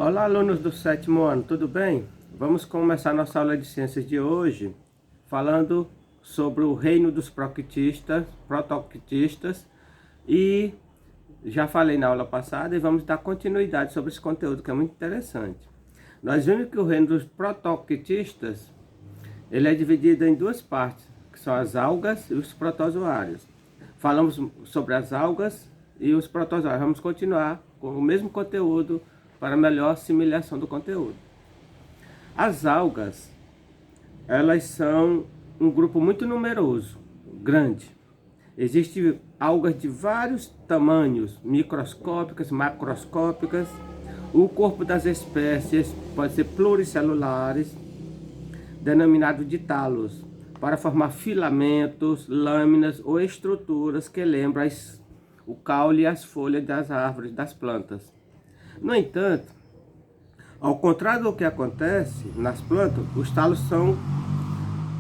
Olá, alunos do sétimo ano, tudo bem? Vamos começar nossa aula de ciências de hoje falando sobre o reino dos protoquitistas e já falei na aula passada e vamos dar continuidade sobre esse conteúdo que é muito interessante. Nós vimos que o reino dos protoquitistas ele é dividido em duas partes, que são as algas e os protozoários. Falamos sobre as algas e os protozoários. Vamos continuar com o mesmo conteúdo para melhor assimilação do conteúdo. As algas, elas são um grupo muito numeroso, grande. Existem algas de vários tamanhos, microscópicas, macroscópicas. O corpo das espécies pode ser pluricelulares, denominado de talos, para formar filamentos, lâminas ou estruturas que lembram o caule e as folhas das árvores, das plantas. No entanto, ao contrário do que acontece nas plantas, os talos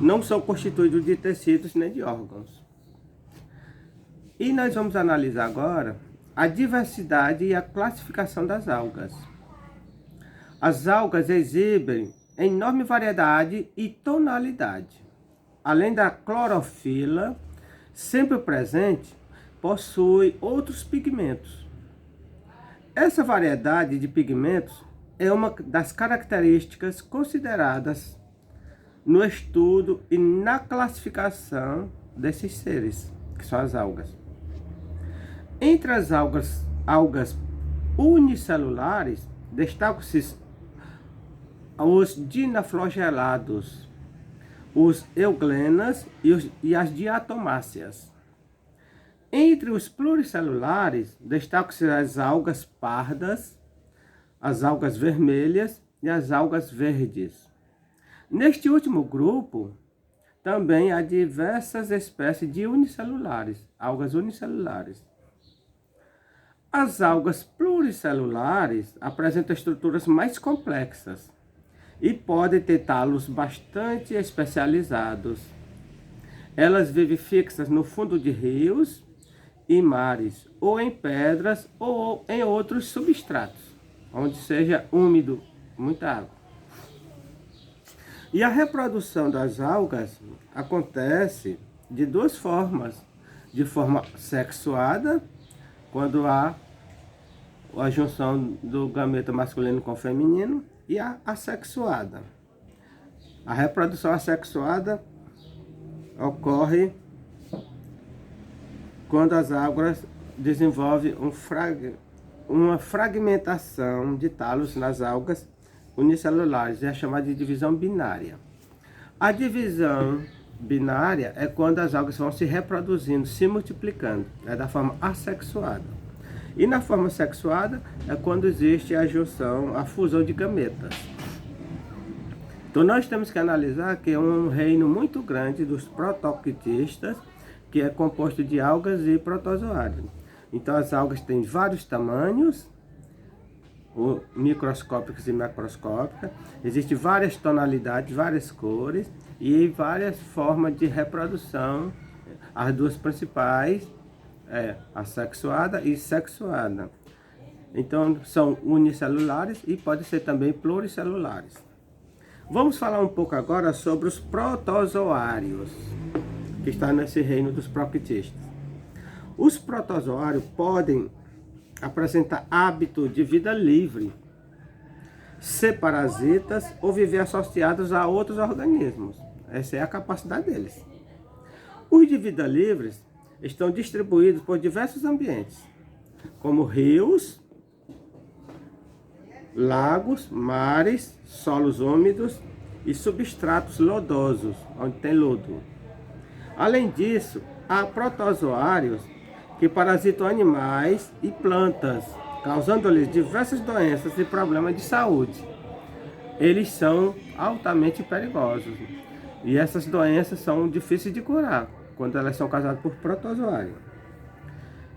não são constituídos de tecidos nem de órgãos. E nós vamos analisar agora a diversidade e a classificação das algas. As algas exibem enorme variedade e tonalidade. Além da clorofila, sempre presente, possui outros pigmentos. Essa variedade de pigmentos é uma das características consideradas no estudo e na classificação desses seres, que são as algas. Entre as algas unicelulares, destacam-se os dinaflagelados, os euglenas e as diatomáceas. Entre os pluricelulares, destacam-se as algas pardas, as algas vermelhas e as algas verdes. Neste último grupo, também há diversas espécies de unicelulares, algas unicelulares. As algas pluricelulares apresentam estruturas mais complexas e podem ter talos bastante especializados. Elas vivem fixas no fundo de rios e mares, ou em pedras, ou em outros substratos, onde seja úmido, muita água. E a reprodução das algas acontece de duas formas. De forma sexuada, quando há a junção do gameta masculino com o feminino, e a assexuada. A reprodução assexuada ocorre quando as algas desenvolvem uma fragmentação de talos nas algas unicelulares, é chamada de divisão binária. A divisão binária é quando as algas vão se reproduzindo, se multiplicando, é da forma assexuada. E na forma sexuada é quando existe a junção, a fusão de gametas. Então nós temos que analisar que é um reino muito grande dos protoquitistas, que é composto de algas e protozoários. Então as algas têm vários tamanhos, microscópicas e macroscópicas. Existem várias tonalidades, várias cores e várias formas de reprodução. As duas principais é assexuada e sexuada. Então são unicelulares e podem ser também pluricelulares. Vamos falar um pouco agora sobre os protozoários, que está nesse reino dos protoquitistas. Os protozoários podem apresentar hábito de vida livre, ser parasitas ou viver associados a outros organismos. Essa é a capacidade deles. Os de vida livres estão distribuídos por diversos ambientes, como rios, lagos, mares, solos úmidos e substratos lodosos, onde tem lodo. Além disso, há protozoários que parasitam animais e plantas, causando-lhes diversas doenças e problemas de saúde. Eles são altamente perigosos e essas doenças são difíceis de curar quando elas são causadas por protozoário.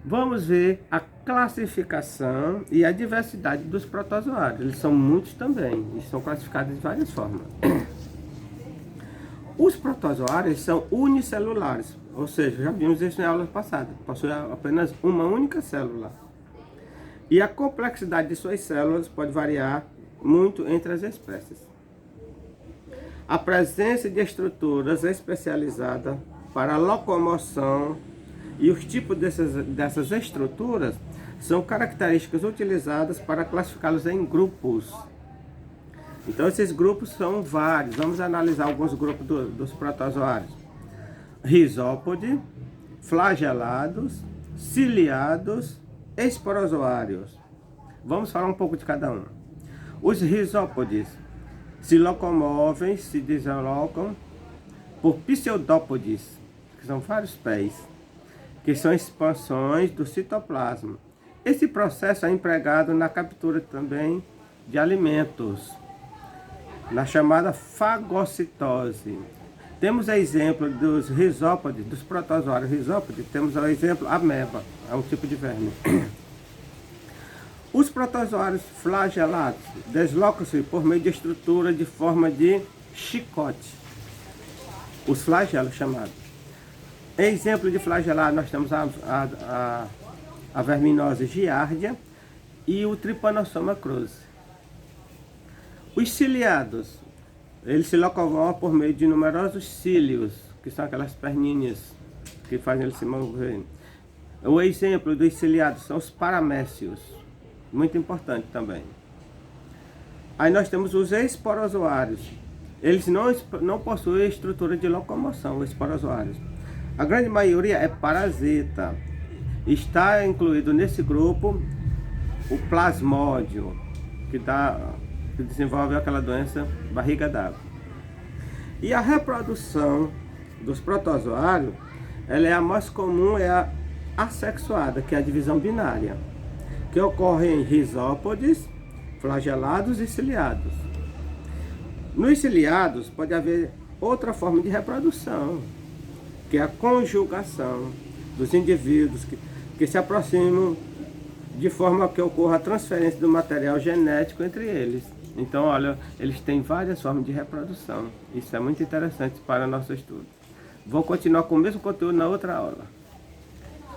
Vamos ver a classificação e a diversidade dos protozoários. Eles são muitos também e são classificados de várias formas. Os protozoários são unicelulares, ou seja, já vimos isso em aulas passadas, possuem apenas uma única célula. E a complexidade de suas células pode variar muito entre as espécies. A presença de estruturas especializadas para a locomoção e os tipos dessas estruturas são características utilizadas para classificá-los em grupos. Então esses grupos são vários. Vamos analisar alguns grupos dos protozoários. Risópode, flagelados, ciliados, esporozoários. Vamos falar um pouco de cada um. Os risópodes se locomovem, se deslocam por pseudópodes, que são vários pés, que são expansões do citoplasma. Esse processo é empregado na captura também de alimentos, na chamada fagocitose. Temos exemplo dos risópodes, dos protozoários risópodes, temos o exemplo ameba, é um tipo de verme. Os protozoários flagelados deslocam-se por meio de estrutura de forma de chicote, os flagelos chamados. Exemplo de flagelado, nós temos a verminose giardia e o Trypanosoma cruzi. Os ciliados, eles se locomovam por meio de numerosos cílios, que são aquelas perninhas que fazem eles se mover. O exemplo dos ciliados são os paramécios, muito importante também. Aí nós temos os esporozoários. Eles não possuem estrutura de locomoção, os esporozoários. A grande maioria é parasita. Está incluído nesse grupo o plasmódio, que desenvolve aquela doença barriga d'água. E a reprodução dos protozoários, ela é a mais comum, é a assexuada, que é a divisão binária, que ocorre em risópodes, flagelados e ciliados. Nos ciliados pode haver outra forma de reprodução, que é a conjugação dos indivíduos que se aproximam de forma que ocorra a transferência do material genético entre eles. Então, olha, eles têm várias formas de reprodução. Isso é muito interessante para o nosso estudo. Vou continuar com o mesmo conteúdo na outra aula.